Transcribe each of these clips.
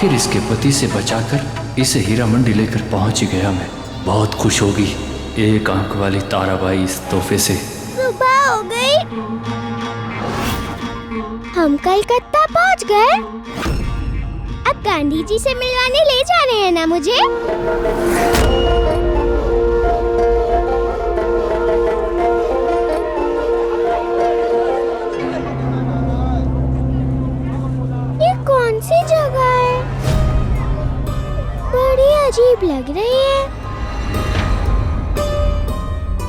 आखिर इसके पति से बचाकर इसे हीरा मंडी लेकर पहुंच ही गया मैं। बहुत खुश होगी एक आंख वाली ताराबाई इस तोहफे से। सुबह हो गई, हम कलकत्ता पहुंच गए। अब गांधी जी से मिलवाने ले जा रहे हैं ना मुझे? ये कौन सी जगह है? बड़ी अजीब लग रही है,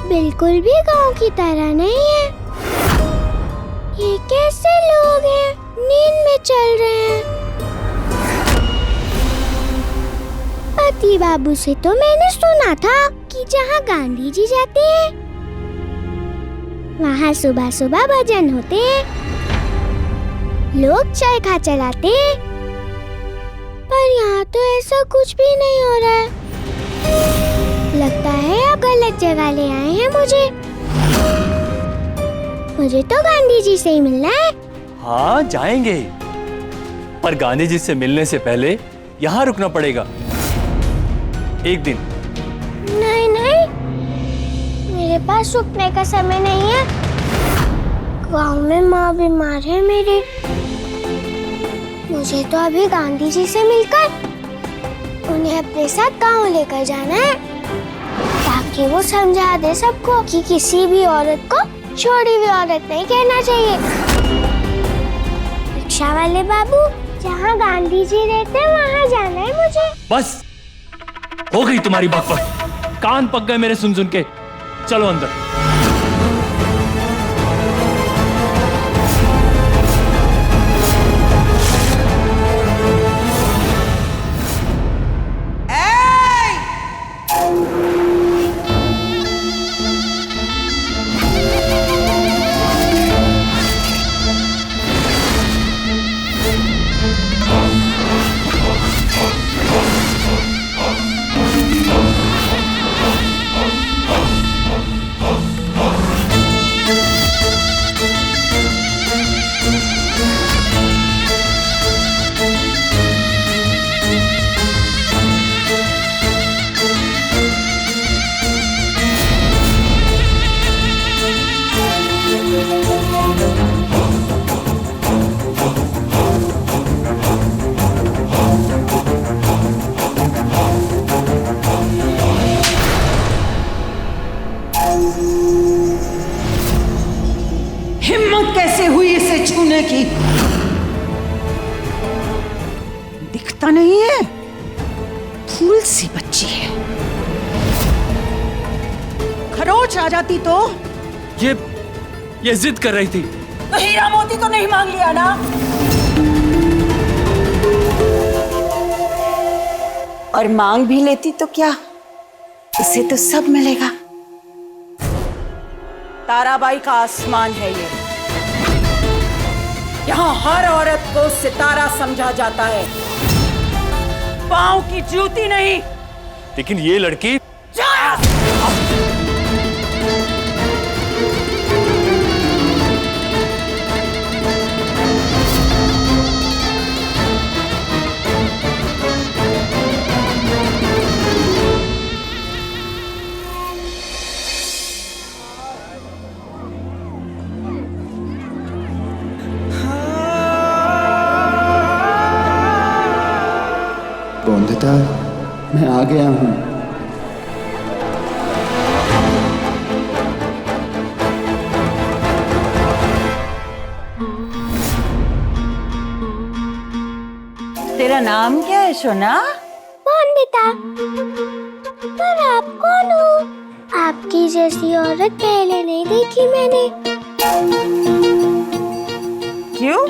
बिल्कुल भी गांव की तरह नहीं है। ये कैसे लोग हैं, नींद में चल रहे हैं? पति बाबू से तो मैंने सुना था कि जहाँ गांधी जी जाते हैं वहाँ सुबह सुबह भजन होते हैं, लोग चरखा चलाते हैं, पर यहाँ तो ऐसा कुछ भी नहीं हो रहा है। लगता है आप गलत जगह ले आए हैं मुझे। मुझे तो गांधी जी से ही मिलना है। हाँ जाएंगे, पर गांधी जी से मिलने से पहले यहाँ रुकना पड़ेगा एक दिन। नहीं नहीं, मेरे पास रुकने का समय नहीं है। गांव में माँ बीमार है मेरी। मुझे तो अभी गांधी जी से मिलकर उन्हें अपने साथ गांव लेकर जाना है, ताकि वो समझा दे सबको कि किसी भी औरत को छोड़ी हुई औरत नहीं कहना चाहिए। रिक्शा वाले बाबू, जहाँ गांधी जी रहते हैं वहाँ जाना है मुझे। बस हो गई तुम्हारी बकबक, कान पक गए मेरे सुन सुन के। चलो अंदर। हिम्मत कैसे हुई इसे छूने की? दिखता नहीं है, फूल सी बच्ची है। खरोच आ जाती तो ये जिद कर रही थी। तो हीरा मोती तो नहीं मांग लिया ना? और मांग भी लेती तो क्या, इसे तो सब मिलेगा। ताराबाई का आसमान है ये। यहाँ हर औरत को सितारा समझा जाता है, पांव की जूती नहीं। लेकिन ये लड़की गोंदता, मैं आ गया हूँ। तेरा नाम क्या है सोना? वंदिता। पर आप कौन हो? आपकी जैसी औरत पहले नहीं देखी मैंने। क्यों?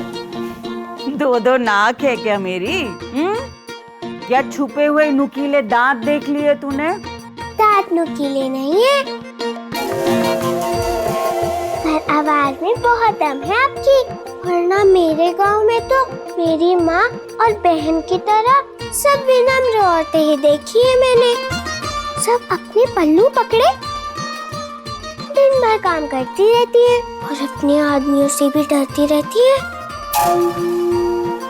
दो दो नाक है क्या मेरी? क्या छुपे हुए नुकीले दांत देख लिए तूने? दांत नुकीले नहीं है, पर आवाज में बहुत दम है आपकी। वरना मेरे गांव में तो मेरी माँ और बहन की तरह सब विनम्र औरतें ही देखी है मैंने। सब अपने पल्लू पकड़े दिन भर काम करती रहती है और अपने आदमियों से भी डरती रहती है।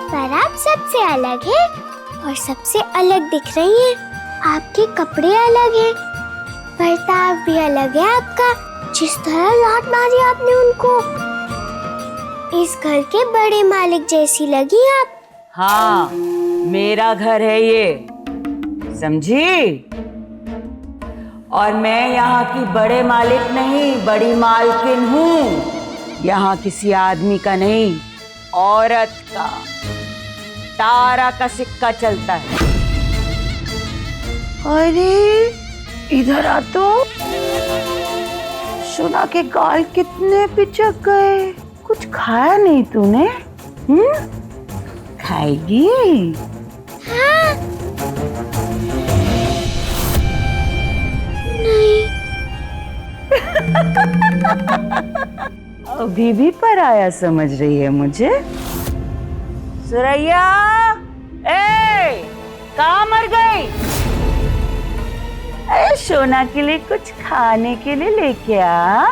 पर आप सबसे अलग है। और सबसे अलग दिख रही हैं। आपके कपड़े अलग हैं, बर्ताव भी अलग है आपका। जिस तरह लात मारी आपने उनको, इस घर के बड़े मालिक जैसी लगी आप। हाँ, मेरा घर है ये, समझी? और मैं यहाँ की बड़े मालिक नहीं, बड़ी मालकिन हूँ। यहाँ किसी आदमी का नहीं, औरत का, तारा का सिक्का चलता है। अरे इधर आ तो। सोना के गाल कितने पिचक गए। कुछ खाया नहीं तूने? खाएगी? हाँ। नहीं। अभी भी पराया समझ रही है मुझे? सुरैया, ए, कहाँ मर गई? अरे सोना के लिए कुछ खाने के लिए लेके आ।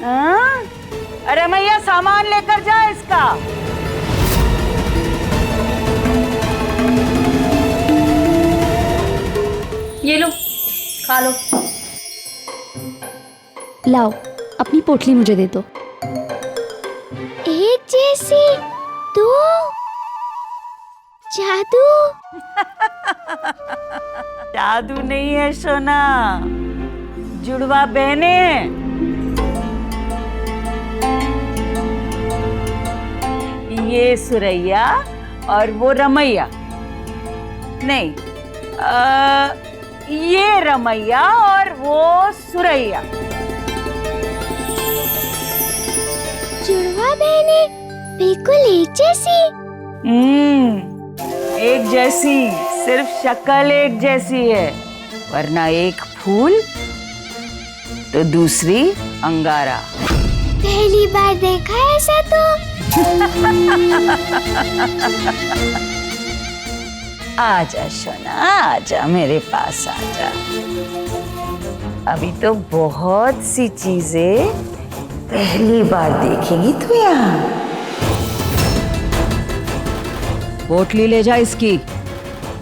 हाँ? अरे मैया सामान लेकर जा इसका। ये लो, खा लो। लाओ, अपनी पोटली मुझे दे दो। एक जैसी, दो, जादू। जादू नहीं है सोना, जुड़वा बहने हैं। ये सुरैया और वो रमैया। नहीं, ये रमैया और वो सुरैया। जुड़वा बहने, बिल्कुल एक जैसी। एक जैसी, सिर्फ शक्ल एक जैसी है, वरना एक फूल तो दूसरी अंगारा। पहली बार देखा ऐसा तो। आजा सोना, आजा मेरे पास आजा। अभी तो बहुत सी चीजें पहली बार देखेगी तू यहाँ। पोटली ले जा इसकी,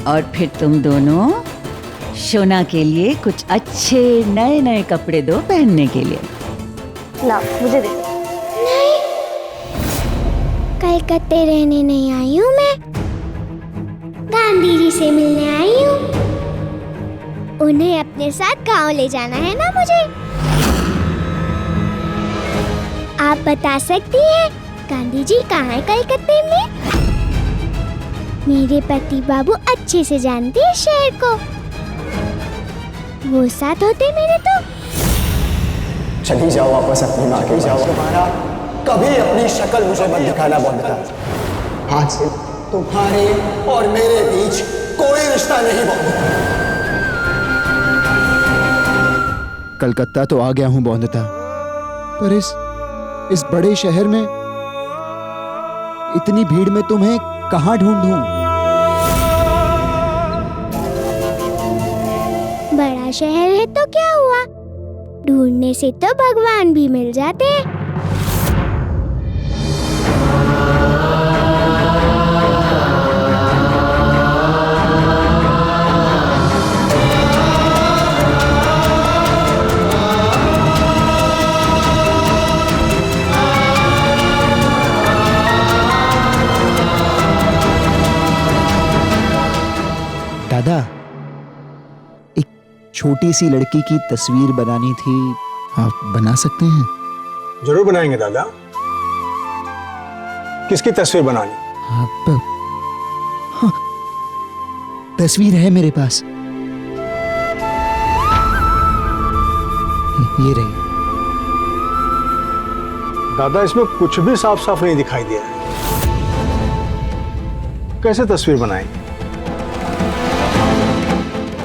और फिर तुम दोनों सोना के लिए कुछ अच्छे नए नए कपड़े दो पहनने के लिए। लाओ, मुझे दे दो। नहीं, कलकत्ते रहने नहीं आई हूँ मैं, गांधी जी से मिलने आई हूँ। उन्हें अपने साथ गांव ले जाना है ना मुझे। आप बता सकती हैं गांधी जी कहाँ है कलकत्ते में? मेरे पति बाबू अच्छे से जानते हैं शहर को, वो साथ होते मेरे तो। चली जाओ वापस अपनी माँ के जाओ। तुम्हारा कभी अपनी शक्ल मुझे मत दिखाना बंद कर। आज से तुम्हारे और मेरे बीच कोई रिश्ता नहीं बंधुता। कलकत्ता तो आ गया हूँ बंधुता, पर इस बड़े शहर में इतनी भीड़ में तुम्हें कहाँ ढूंढूं? बड़ा शहर है तो क्या हुआ, ढूंढने से तो भगवान भी मिल जाते हैं। दादा, एक छोटी सी लड़की की तस्वीर बनानी थी, आप बना सकते हैं? जरूर बनाएंगे दादा। किसकी तस्वीर बनानी? आप हाँ, तस्वीर है मेरे पास, ये रही। दादा, इसमें कुछ भी साफ साफ नहीं दिखाई दे रहा है। कैसे तस्वीर बनाएंगे?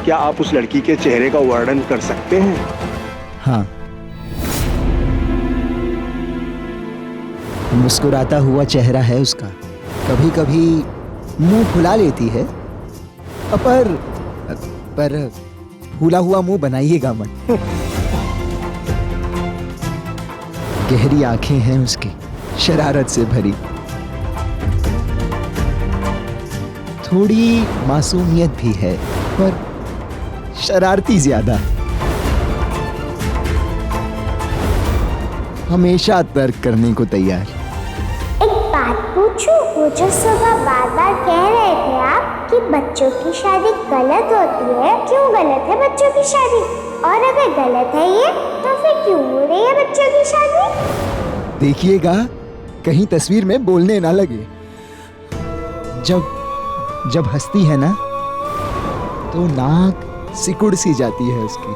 क्या आप उस लड़की के चेहरे का वर्णन कर सकते हैं? हाँ, मुस्कुराता हुआ चेहरा है उसका, कभी कभी मुंह फुला लेती है, पर फूला हुआ मुंह बनाइएगा मत। गहरी आंखें हैं उसकी, शरारत से भरी, थोड़ी मासूमियत भी है, पर शरारती ज्यादा। हमेशा तर्क करने को तैयार। एक बात पूछूं? वो जो सुबह बार बार कह रहे थे आप कि बच्चों की शादी गलत होती है, क्यों गलत है बच्चों की शादी? और अगर गलत है ये, तो फिर क्यों हो रही है बच्चों की शादी? देखिएगा कहीं तस्वीर में बोलने ना लगे। जब हंसती है ना, तो नाक सिकुड़ सी जाती है उसकी,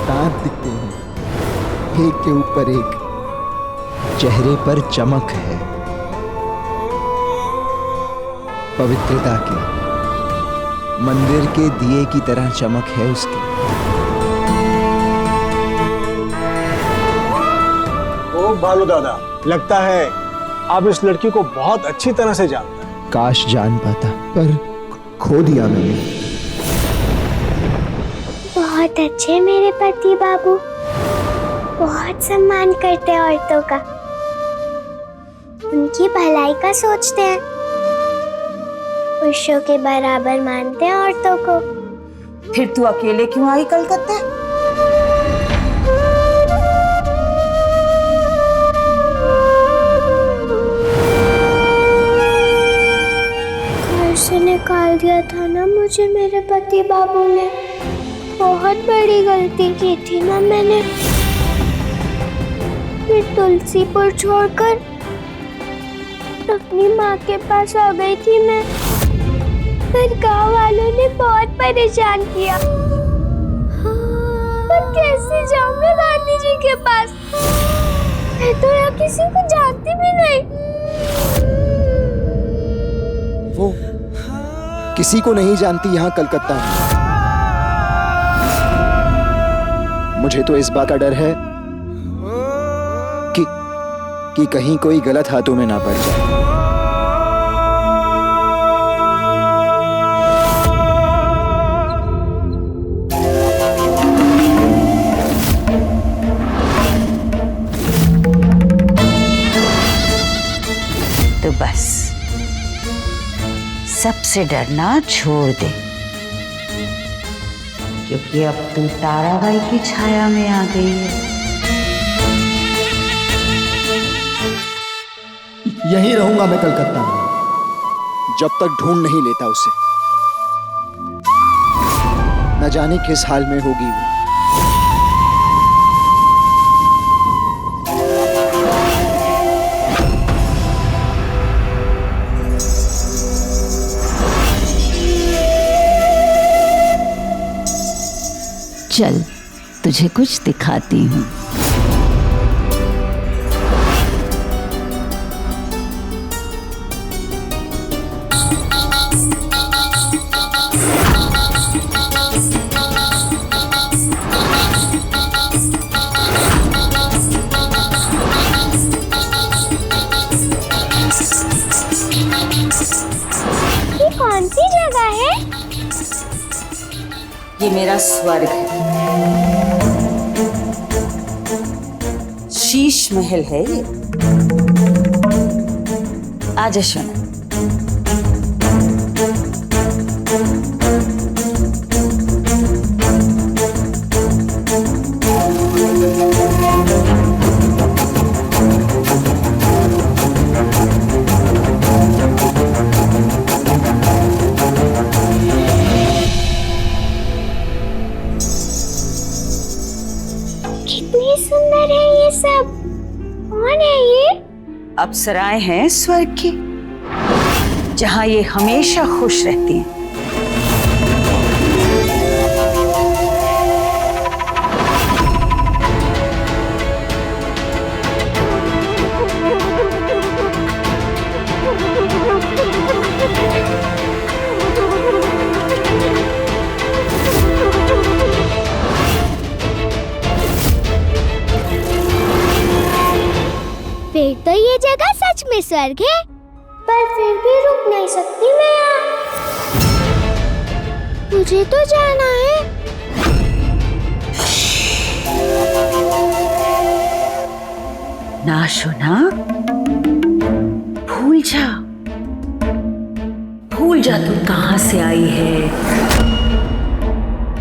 दांत दिखते हैं एक के ऊपर एक, चेहरे पर चमक है पवित्रता की, मंदिर के दिए की तरह चमक है उसकी। ओ भालू दादा, लगता है आप इस लड़की को बहुत अच्छी तरह से जानते हैं। काश जान पाता, पर खो दिया मैंने। बहुत अच्छे मेरे पति बाबू, बहुत सम्मान करते हैं औरतों का, उनकी भलाई का सोचते हैं, पुरुषों के बराबर मानते हैं औरतों को। फिर तू अकेले क्यों आई कलकत्ता? घर से निकाल दिया था ना मुझे मेरे पति बाबू ने। बहुत बड़ी गलती की थी ना मैंने। फिर तुलसीपुर छोड़कर अपनी माँ के पास आ गई थी मैं, पर गांव वालों ने बहुत परेशान किया। पर कैसे जाऊं मैं गांधी जी के पास? मैं तो यहाँ किसी को जानती भी नहीं। वो किसी को नहीं जानती यहाँ कलकत्ता में। मुझे तो इस बात का डर है कि कहीं कोई गलत हाथों में ना पड़ जाए। तो बस सबसे डरना छोड़ दे, क्योंकि अब तू ताराबाई की छाया में आ गई है। यहीं रहूंगा मैं कलकत्ता में, जब तक ढूंढ नहीं लेता उसे। न जाने किस हाल में होगी वो। चल तुझे कुछ दिखाती हूँ। ये कौन सी जगह है? ये मेरा स्वर्ग है, शीश महल है ये। आजा सुन। कितनी सुंदर है ये सब। कौन है ये? अप्सराएं हैं स्वर्ग की, जहां ये हमेशा खुश रहती हैं। फिर तो ये जगह सच में स्वर्ग है, पर फिर भी रुक नहीं सकती मैं यहाँ। मुझे तो जाना है। ना सुना, भूल जा, भूल भूल जा तू कहाँ से आई है,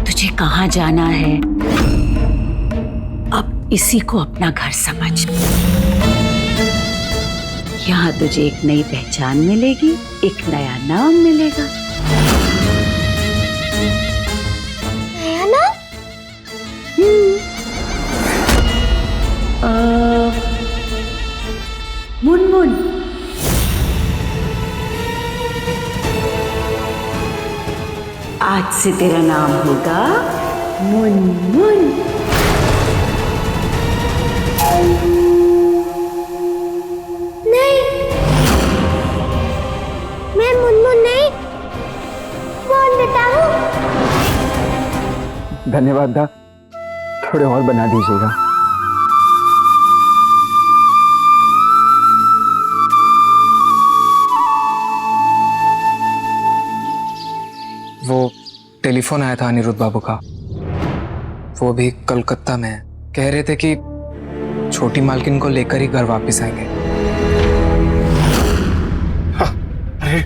तुझे कहाँ जाना है। अब इसी को अपना घर समझ। यहाँ तुझे एक नई पहचान मिलेगी, एक नया नाम मिलेगा। नया नाम? मुनमुन। आज से तेरा नाम होगा मुनमुन। नहीं, मैं मुनमुन नहीं, बोंदिता हूँ। धन्यवाद दा, थोड़े और बना दीजिएगा। वो टेलीफोन आया था अनिरुद्ध बाबू का, वो भी कलकत्ता में है। कह रहे थे कि छोटी मालकिन को लेकर ही घर वापस आएंगे। अरे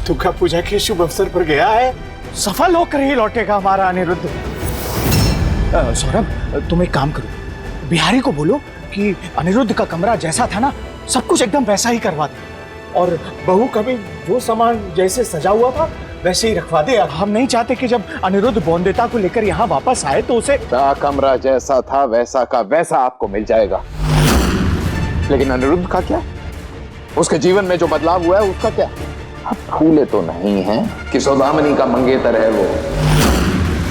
दुर्गा पूजा के शुभ अवसर पर गया है, सफल होकर ही लौटेगा हमारा अनिरुद्ध। सौरभ, तुम एक काम करो, बिहारी को बोलो कि अनिरुद्ध का कमरा जैसा था ना, सब कुछ एकदम वैसा ही करवा दे, और बहू का भी वो सामान जैसे सजा हुआ था वैसे ही रखवा दे। हम नहीं चाहते कि जब अनिरुद्ध बोंदेता को लेकर यहाँ वापस आए तो उसे कमरा जैसा था वैसा का वैसा आपको मिल जाएगा। लेकिन अनिरुद्ध का क्या? उसके जीवन में जो बदलाव हुआ है उसका क्या? आप भूले तो नहीं हैं कि सौदामिनी का मंगेतर है वो।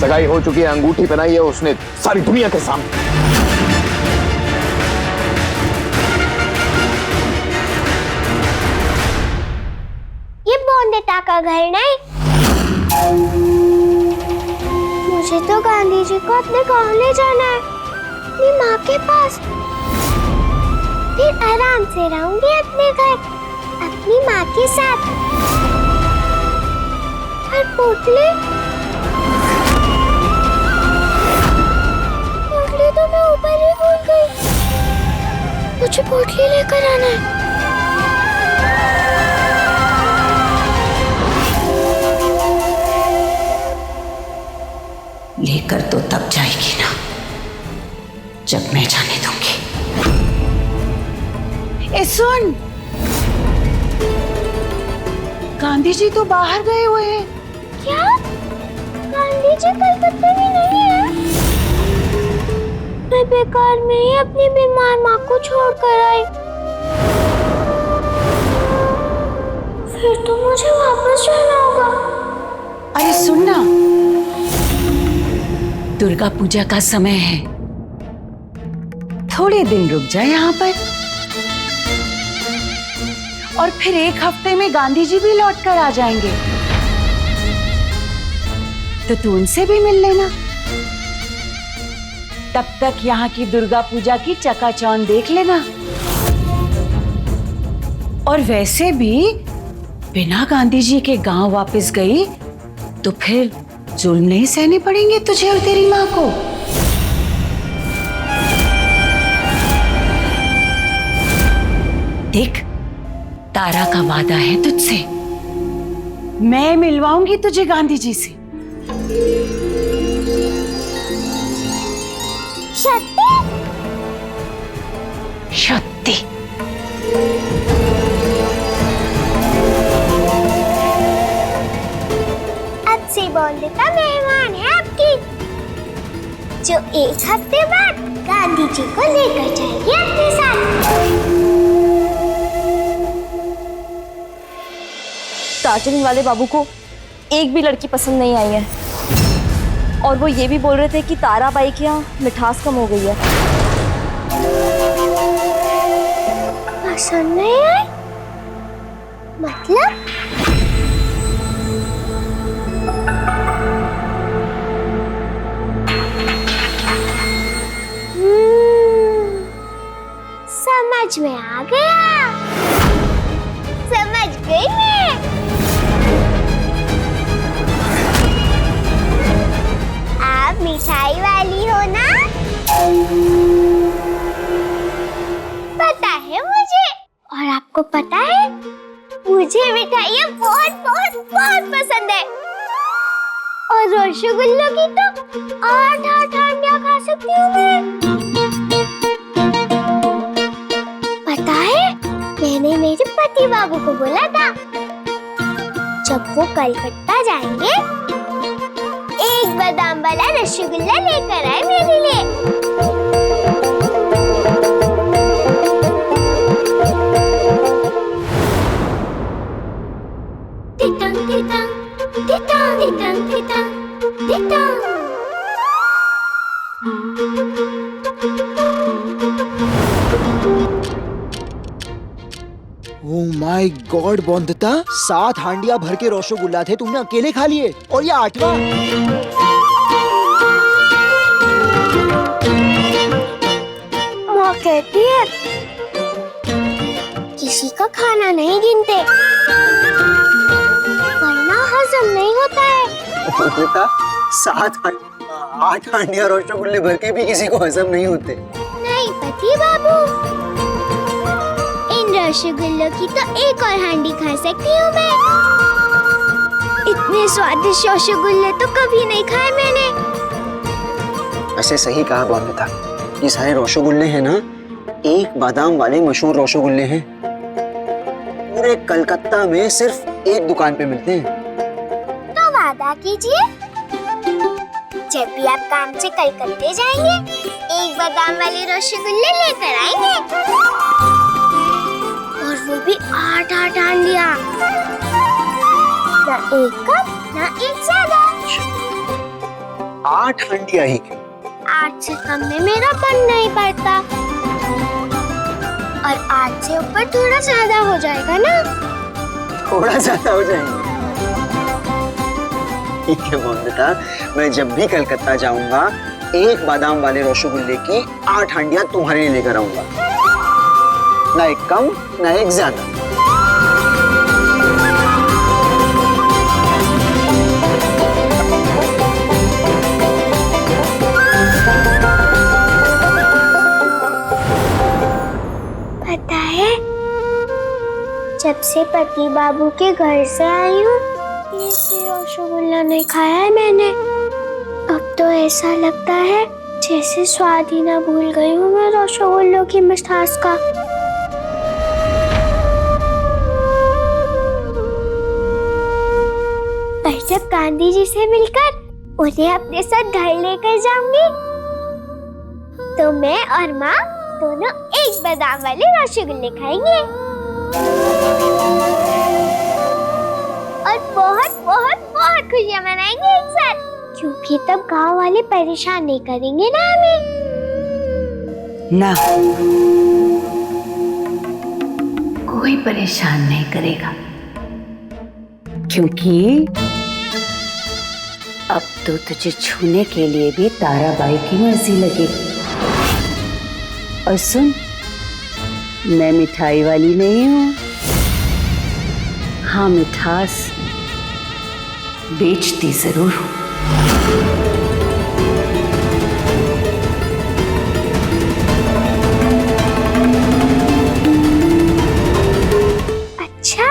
सगाई हो चुकी है, अंगूठी पहनाई है उसने सारी दुनिया के सामने। ये बोंदेता का घर नहीं। मुझे तो गांधी जी को अपने गांव ले जाना है, अपनी माँ के पास। फिर आराम से रहूंगी अपने घर, अपनी माँ के साथ। और पोटली तो मैं ऊपर ही भूल गई। मुझे पोटली लेकर आना है। लेकर तो तब जाएगी ना जब मैं जाने दूंगी। ए सुन, गांधी जी तो बाहर गए हुए हैं। क्या? गांधी जी कलकत्ते में नहीं है? मैं बेकार में ही अपनी बीमार माँ को छोड़कर आई। फिर तो मुझे वापस जाना होगा। अरे सुनना, दुर्गा पूजा का समय है, थोड़े दिन रुक जा यहाँ पर, और फिर एक हफ्ते में गांधी जी भी लौट कर आ जाएंगे, तो तू उनसे भी मिल लेना। तब तक यहाँ की दुर्गा पूजा की चकाचौंध देख लेना। और वैसे भी बिना गांधी जी के गांव वापस गई तो फिर जुल्म नहीं सहने पड़ेंगे तुझे और तेरी माँ को। देख, तारा का वादा है तुझसे, मैं मिलवाऊंगी तुझे गांधी जी से। सत्य? सत्य। अच्छी बोंदेता मेहमान है आपकी, जो एक हफ्ते बाद गांधी जी को लेकर जाएगी अपने साथ। दार्जिलिंग वाले बाबू को एक भी लड़की पसंद नहीं आई है, और वो ये भी बोल रहे थे कि ताराबाई के यहाँ मिठास कम हो गई है। पसंद नहीं आई? मतलब? समझ में आ गया, समझ गई मैं। आप मिठाई वाली हो ना? पता है मुझे, और आपको पता है मुझे मिठाइयाँ बहुत बहुत पसंद है। और रसगुल्लों की तो 8 हांडियां खा सकती हूँ मैं। पता है, मैंने मेरे पति बाबू को बोला था जब वो कलकत्ता जाएंगे एक बादाम वाला रसगुल्ला लेकर आए मेरे लिए। तितंग तितंग तितंग तितंग तितंग तितंग। ओह माय गॉड बंदता, 7 हांडिया भर के रसगुल्ला थे, तुमने अकेले खा लिए और ये 8वां। माँ कहती है किसी का खाना नहीं गिनते वरना हजम नहीं होता है। बंदता, 8 हांडिया रसगुल्ले भर के भी किसी को हजम नहीं होते। नहीं पति बाबू, इन रसगुल्लों की तो एक और हांडी खा सकती हूँ मैं। इतने स्वादिष्ट रसगुल्ले तो कभी नहीं खाए मैंने। ऐसे सही कहा बंदता, ये सारे रसगुल्ले हैं ना, एक बादाम वाले मशहूर रसगुल्ले हैं। पूरे कलकत्ता में सिर्फ एक दुकान पे मिलते हैं। तो वादा कीजिए जब भी आप काम से कलकत्ते जाएंगे एक बादाम वाले रसगुल्ले लेकर आएंगे, और वो भी 8 हांडिया, ना एक कम ना एक ज्यादा। 8 हांडिया ही क्यों? 8 से कम में मेरा मन नहीं पड़ता, और 8 से ऊपर थोड़ा ज्यादा हो जाएगा ना। थोड़ा ज्यादा हो जाएंगे। ठीक है बंदता, मैं जब भी कलकत्ता जाऊंगा एक बादाम वाले रसगुल्ले की 8 हांडिया तुम्हारे लिए लेकर आऊंगा, ना एक कम ना एक ज्यादा। पता है, जब से पति बाबू के घर से आई हूँ एक भी रसगुल्ला नहीं खाया है मैंने। अब तो ऐसा लगता है जैसे स्वाद ही ना भूल गई हूँ मैं रसगुल्लों की मिठास का। पर जब गांधी जी से मिलकर उन्हें अपने साथ घर लेकर जाऊंगी तो मैं और माँ दोनों एक बादाम वाले रसगुल्ले खाएंगे और बहुत बहुत बहुत खुशियां मनाएंगे एक साथ, क्योंकि तब गांव वाले परेशान नहीं करेंगे ना हमें। ना, कोई परेशान नहीं करेगा, क्योंकि अब तो तुझे छूने के लिए भी ताराबाई की मर्जी लगेगी। और सुन, मैं मिठाई वाली नहीं हूँ, हाँ मिठास बेचती जरूर हूँ। अच्छा,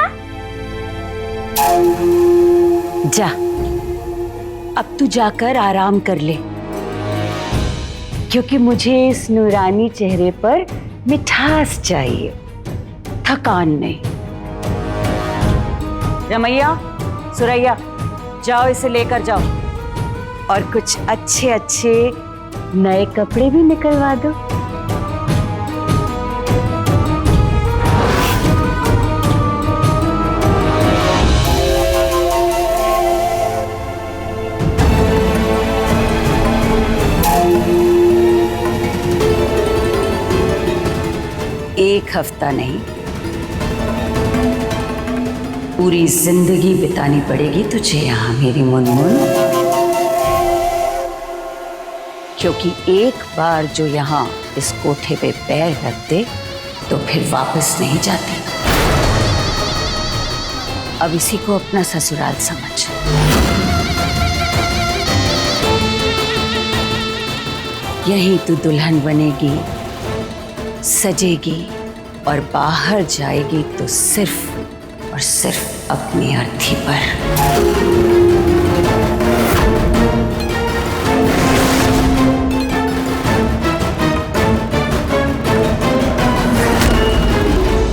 जा, अब तू जाकर आराम कर ले, क्योंकि मुझे इस नूरानी चेहरे पर मिठास चाहिए, थकान नहीं। रमैया, सुरैया, जाओ इसे लेकर जाओ और कुछ अच्छे अच्छे नए कपड़े भी निकलवा दो। एक हफ्ता नहीं, पूरी जिंदगी बितानी पड़ेगी तुझे यहाँ मेरी मुनमुन, क्योंकि एक बार जो यहाँ इस कोठे पे पैर रख दे तो फिर वापस नहीं जाती। अब इसी को अपना ससुराल समझ। यहीं तू दुल्हन बनेगी, सजेगी और बाहर जाएगी तो सिर्फ और सिर्फ अपनी अर्थी पर।